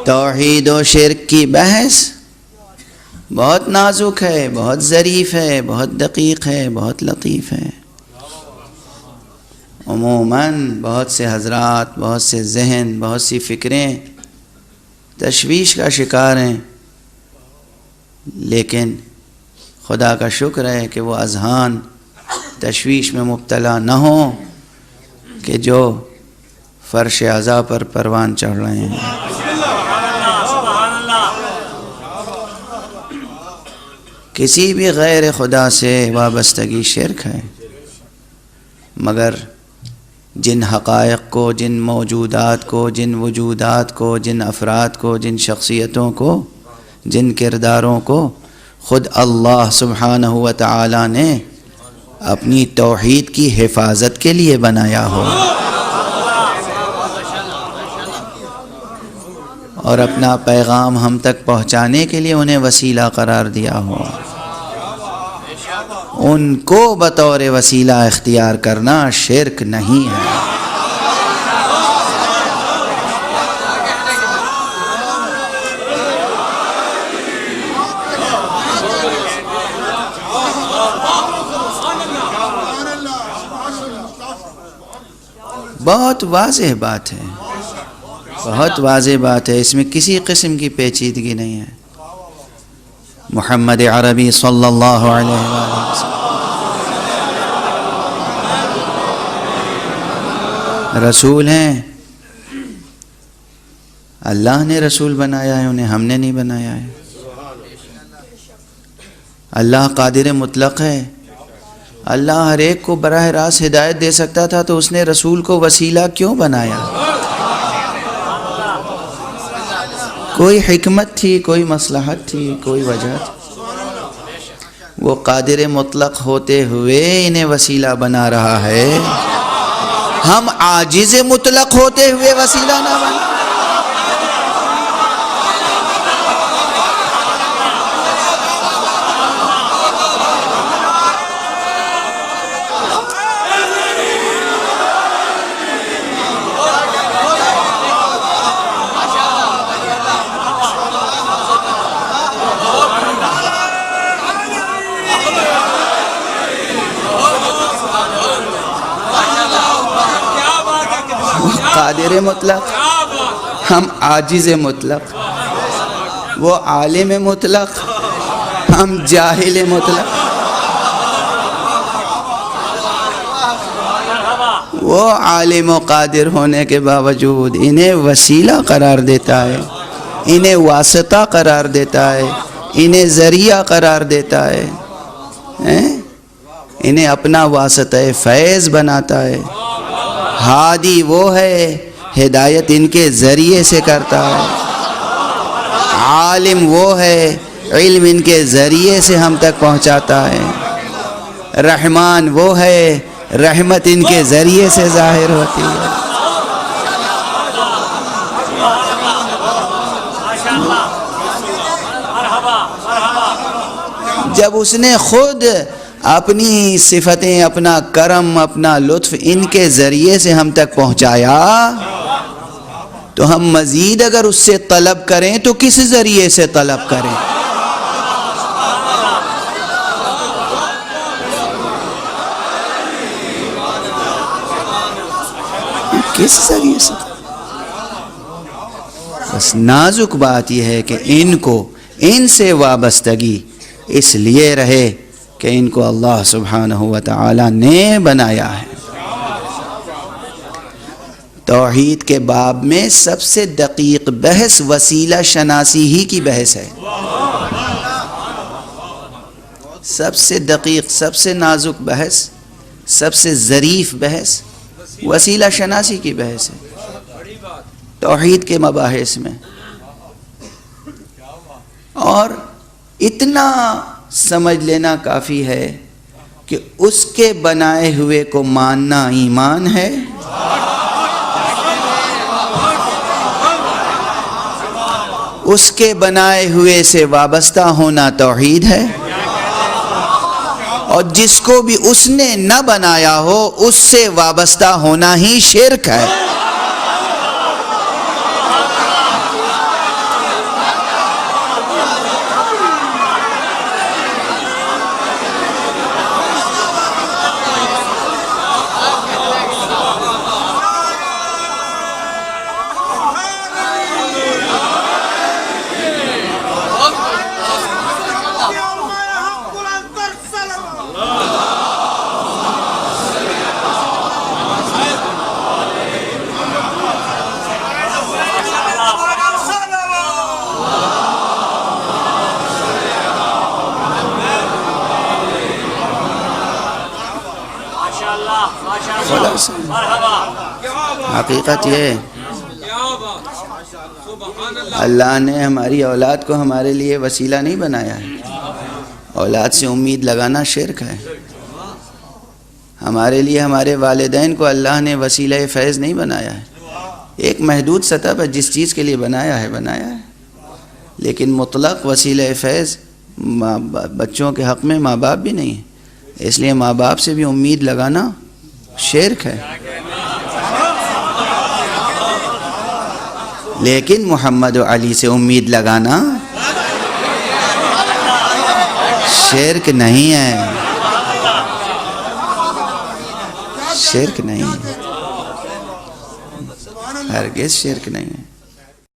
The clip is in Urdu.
توحید و شرک کی بحث بہت نازک ہے، بہت ظریف ہے، بہت دقیق ہے، بہت لطیف ہے۔ عموماً بہت سے حضرات، بہت سے ذہن، بہت سی فکریں تشویش کا شکار ہیں، لیکن خدا کا شکر ہے کہ وہ اذہان تشویش میں مبتلا نہ ہوں کہ جو فرش عزا پر پروان چڑھ رہے ہیں۔ کسی بھی غیر خدا سے وابستگی شرک ہے، مگر جن حقائق کو، جن موجودات کو، جن وجودات کو، جن افراد کو، جن شخصیتوں کو، جن کرداروں کو خود اللہ سبحانہ و تعالی نے اپنی توحید کی حفاظت کے لیے بنایا ہو اور اپنا پیغام ہم تک پہنچانے کے لیے انہیں وسیلہ قرار دیا ہو، ان کو بطور وسیلہ اختیار کرنا شرک نہیں ہے۔ بہت واضح بات ہے، بہت واضح بات ہے، اس میں کسی قسم کی پیچیدگی نہیں ہے۔ محمد عربی صلی اللہ علیہ وسلم رسول ہیں، اللہ نے رسول بنایا ہے انہیں، ہم نے نہیں بنایا ہے۔ اللہ قادر مطلق ہے، اللہ ہر ایک کو براہ راست ہدایت دے سکتا تھا، تو اس نے رسول کو وسیلہ کیوں بنایا؟ کوئی حکمت تھی، کوئی مصلحت تھی، کوئی وجہ تھی۔ وہ قادر مطلق ہوتے ہوئے انہیں وسیلہ بنا رہا ہے، ہم عاجز مطلق ہوتے ہوئے وسیلہ نہ بنا۔ قادر مطلق، ہم عاجز مطلق، وہ عالم مطلق، ہم جاہل مطلق۔ وہ عالم و قادر ہونے کے باوجود انہیں وسیلہ قرار دیتا ہے، انہیں واسطہ قرار دیتا ہے، انہیں ذریعہ قرار دیتا ہے، انہیں اپنا واسطہ فیض بناتا ہے۔ ہادی وہ ہے، ہدایت ان کے ذریعے سے کرتا ہے۔ عالم وہ ہے، علم ان کے ذریعے سے ہم تک پہنچاتا ہے۔ رحمان وہ ہے، رحمت ان کے ذریعے سے ظاہر ہوتی ہے۔ جب اس نے خود اپنی صفتیں، اپنا کرم، اپنا لطف ان کے ذریعے سے ہم تک پہنچایا، تو ہم مزید اگر اس سے طلب کریں تو کس ذریعے سے طلب کریں؟ کس ذریعے سے؟ بس نازک بات یہ ہے کہ ان سے وابستگی اس لیے رہے کہ ان کو اللہ سبحانہ و تعالی نے بنایا ہے۔ توحید کے باب میں سب سے دقیق بحث وسیلہ شناسی ہی کی بحث ہے، سب سے دقیق، سب سے نازک بحث، سب سے ظریف بحث وسیلہ شناسی کی بحث ہے توحید کے مباحث میں۔ اور اتنا سمجھ لینا کافی ہے کہ اس کے بنائے ہوئے کو ماننا ایمان ہے، اس کے بنائے ہوئے سے وابستہ ہونا توحید ہے، اور جس کو بھی اس نے نہ بنایا ہو اس سے وابستہ ہونا ہی شرک ہے۔ خلاص حقیقت یہ ہے اللہ نے ہماری اولاد کو ہمارے لیے وسیلہ نہیں بنایا ہے. اولاد سے امید لگانا شرک ہے. ہمارے لیے ہمارے والدین کو اللہ نے وسیلہ فیض نہیں بنایا ہے. ایک محدود سطح پر جس چیز کے لیے بنایا ہے, لیکن مطلق وسیلہ فیض بچوں کے حق میں ماں باپ بھی نہیں ہے. اس لیے ماں باپ سے بھی امید لگانا شرک ہے. لیکن محمد و علی سے امید لگانا شرک نہیں ہے. شرک نہیں ہے, ہرگز شرک نہیں ہے.